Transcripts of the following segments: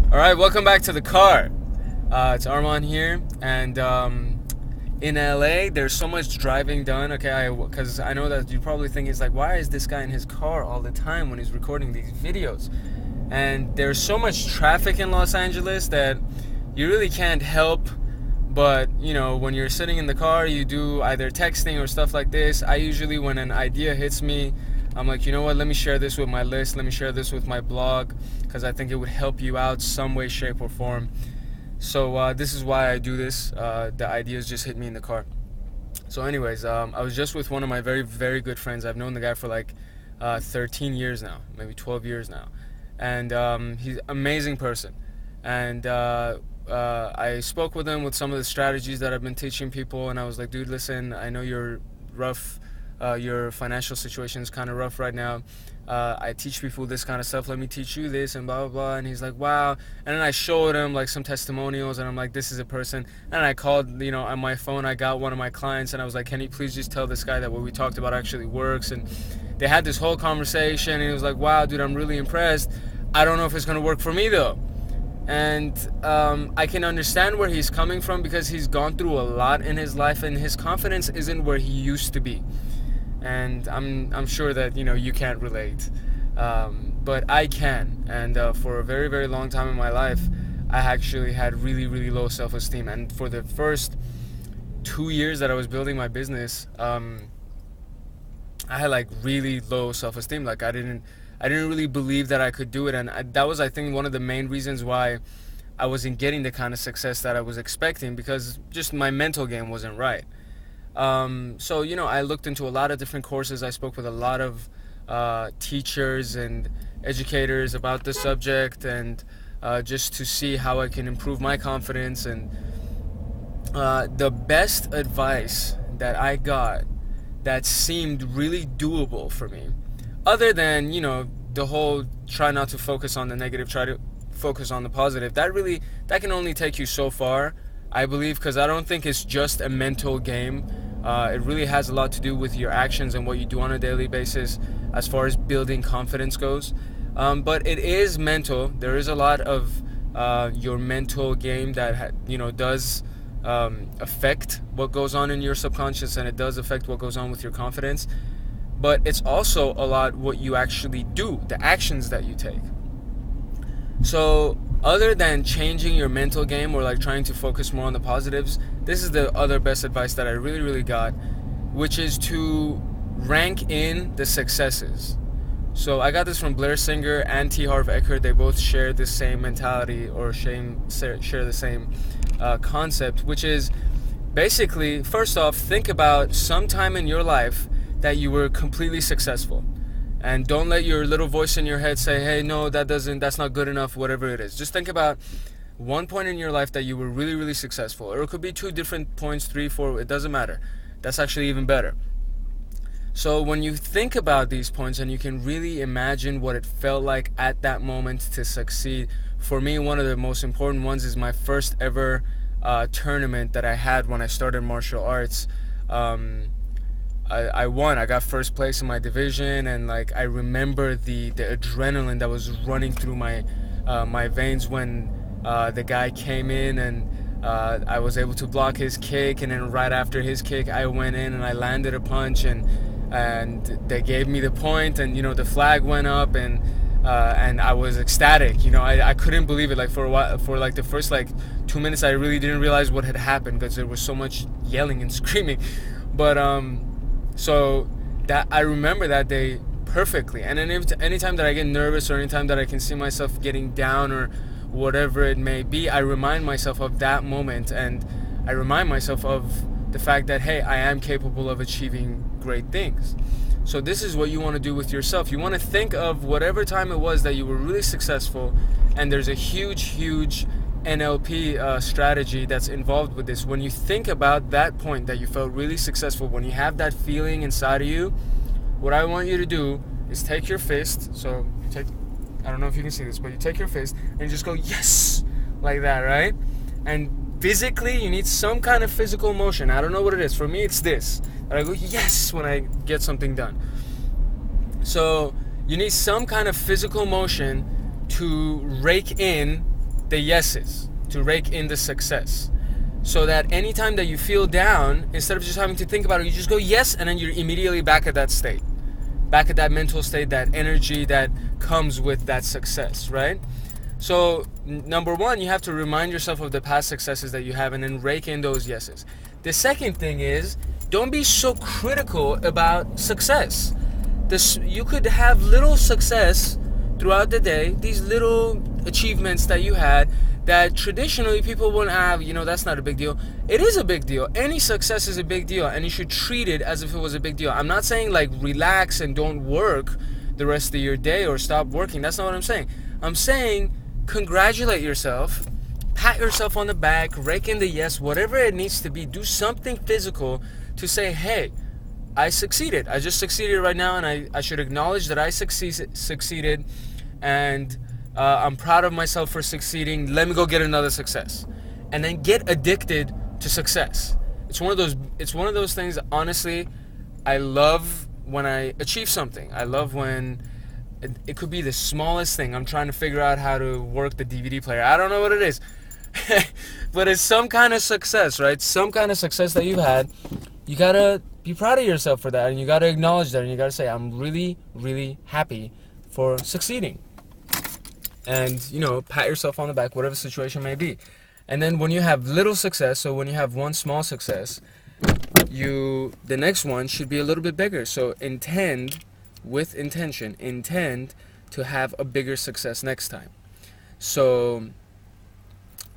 All right, welcome back to the car. It's Arman here, and in LA, there's so much driving done. Okay, because I know that you probably think it's like, why is this guy in his car all the time when he's recording these videos? And there's so much traffic in Los Angeles that you really can't help. But when you're sitting in the car, you do either texting or stuff like this. I usually, when an idea hits me, I'm like, you know what, let me share this with my list, let me share this with my blog, because I think it would help you out some way, shape, or form. So this is why I do this. The ideas just hit me in the car. So anyways, I was just with one of my very, very good friends. I've known the guy for like 13 years now, maybe 12 years now. And he's an amazing person. And I spoke with him with some of the strategies that I've been teaching people. And I was like, dude, listen, I know you're rough. Your financial situation is kind of rough right now. I teach people this kind of stuff. Let me teach you this and blah, blah, blah. And he's like, wow. And then I showed him like some testimonials and I'm like, this is a person. And I called, on my phone, I got one of my clients and I was like, can you please just tell this guy that what we talked about actually works? And they had this whole conversation and he was like, wow, dude, I'm really impressed. I don't know if it's going to work for me though. And I can understand where he's coming from because he's gone through a lot in his life and his confidence isn't where he used to be. And I'm sure that you can't relate, but I can. And for a very, very long time in my life, I actually had really, really low self-esteem. And for the first 2 years that I was building my business, I had like really low self-esteem. Like I didn't really believe that I could do it, and that was, I think, one of the main reasons why I wasn't getting the kind of success that I was expecting, because just my mental game wasn't right. So I looked into a lot of different courses. I spoke with a lot of teachers and educators about the subject, and just to see how I can improve my confidence. And the best advice that I got that seemed really doable for me, other than the whole try not to focus on the negative, try to focus on the positive, that can only take you so far, I believe, because I don't think it's just a mental game. It really has a lot to do with your actions and what you do on a daily basis as far as building confidence goes. But it is mental. There is a lot of your mental game that does affect what goes on in your subconscious, and it does affect what goes on with your confidence. But it's also a lot what you actually do, the actions that you take. So other than changing your mental game or like trying to focus more on the positives, this is the other best advice that I really, really got, which is to rank in the successes. So I got this from Blair Singer and T. Harv Eker. They both share the same mentality, or share the same concept, which is basically, first off, think about some time in your life that you were completely successful. And don't let your little voice in your head say, hey, no, that's not good enough, whatever it is. Just think about one point in your life that you were really, really successful. Or it could be two different points, three, four, it doesn't matter. That's actually even better. So when you think about these points and you can really imagine what it felt like at that moment to succeed, for me, one of the most important ones is my first ever tournament that I had when I started martial arts. I won. I got first place in my division, and like I remember the adrenaline that was running through my veins when the guy came in, and I was able to block his kick, and then right after his kick I went in and I landed a punch, and they gave me the point, and the flag went up, and I was ecstatic. I couldn't believe it. Like for a while, for like the first like 2 minutes, I really didn't realize what had happened because there was so much yelling and screaming. But so that I remember that day perfectly. And then anytime that I get nervous, or anytime that I can see myself getting down or whatever it may be, I remind myself of that moment, and I remind myself of the fact that, hey, I am capable of achieving great things. So this is what you want to do with yourself. You want to think of whatever time it was that you were really successful, and there's a huge NLP strategy that's involved with this. When you think about that point that you felt really successful, when you have that feeling inside of you, what I want you to do is take your fist. So I don't know if you can see this, but you take your fist and just go, yes, like that, right? And physically, you need some kind of physical motion. I don't know what it is. For me, it's this. And I go, yes, when I get something done. So you need some kind of physical motion to rake in the yeses, to rake in the success. So that anytime that you feel down, instead of just having to think about it, you just go yes, and then you're immediately back at that state. Back at that mental state, that energy that comes with that success, right? So number one, you have to remind yourself of the past successes that you have and then rake in those yeses. The second thing is, don't be so critical about success. You could have little success throughout the day, these little achievements that you had that traditionally people wouldn't have. That's not a big deal. It is a big deal. Any success is a big deal, and you should treat it as if it was a big deal. I'm not saying like relax and don't work the rest of your day or stop working. That's not what I'm saying. I'm saying congratulate yourself, pat yourself on the back, rake in the yes, whatever it needs to be. Do something physical to say, hey, I succeeded. I just succeeded right now, and I should acknowledge that I succeeded, and I'm proud of myself for succeeding. Let me go get another success. And then get addicted to success. It's one of those things, honestly, I love when I achieve something. I love when it could be the smallest thing. I'm trying to figure out how to work the DVD player. I don't know what it is. But it's some kind of success, right? Some kind of success that you've had. You gotta be proud of yourself for that, and you gotta acknowledge that, and you gotta say, I'm really, really happy for succeeding. And, pat yourself on the back, whatever the situation may be. And then when you have little success, so when you have one small success, the next one should be a little bit bigger. So intend to have a bigger success next time. So,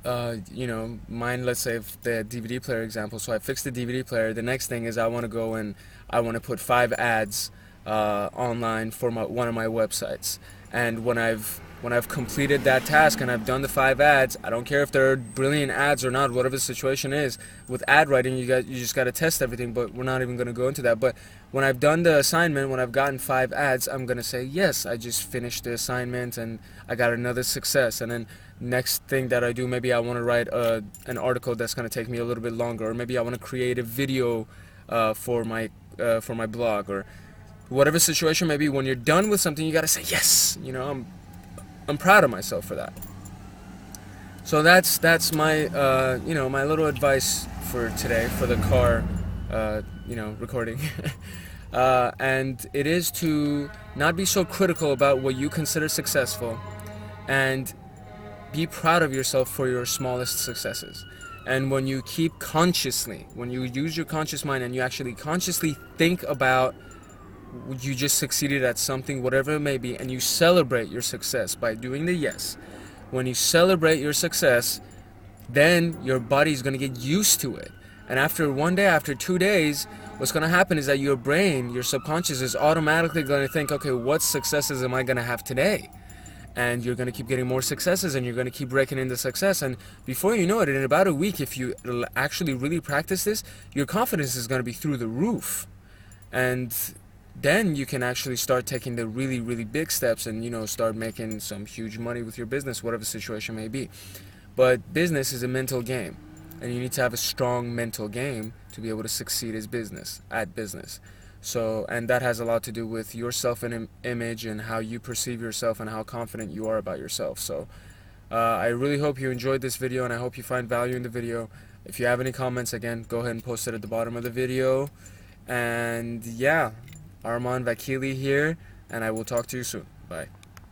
mine, let's say the DVD player example. So I fixed the DVD player. The next thing is I want to go and I want to put 5 ads online for one of my websites. And when I've completed that task and I've done the 5 ads, I don't care if they're brilliant ads or not, whatever the situation is. With ad writing, you just got to test everything, but we're not even going to go into that. But when I've done the assignment, when I've gotten 5 ads, I'm going to say, yes, I just finished the assignment and I got another success. And then next thing that I do, maybe I want to write an article that's going to take me a little bit longer, or maybe I want to create a video for my blog, or whatever situation may be. When you're done with something, you got to say, yes, I'm proud of myself for that. So that's my my little advice for today for the car recording. And it is to not be so critical about what you consider successful, and be proud of yourself for your smallest successes. And when you when you use your conscious mind and you actually consciously think about you just succeeded at something, whatever it may be, and you celebrate your success by doing the yes. When you celebrate your success, then your body is going to get used to it. And after 1 day, after 2 days, what's going to happen is that your brain, your subconscious, is automatically going to think, okay, what successes am I going to have today? And you're going to keep getting more successes, and you're going to keep breaking into success. And before you know it, in about a week, if you actually really practice this, your confidence is going to be through the roof. And then you can actually start taking the really, really big steps and, start making some huge money with your business, whatever the situation may be. But business is a mental game, and you need to have a strong mental game to be able to succeed at business. So, and that has a lot to do with your self-image and how you perceive yourself and how confident you are about yourself. So, I really hope you enjoyed this video, and I hope you find value in the video. If you have any comments, again, go ahead and post it at the bottom of the video. And yeah, Arman Vakili here, and I will talk to you soon. Bye.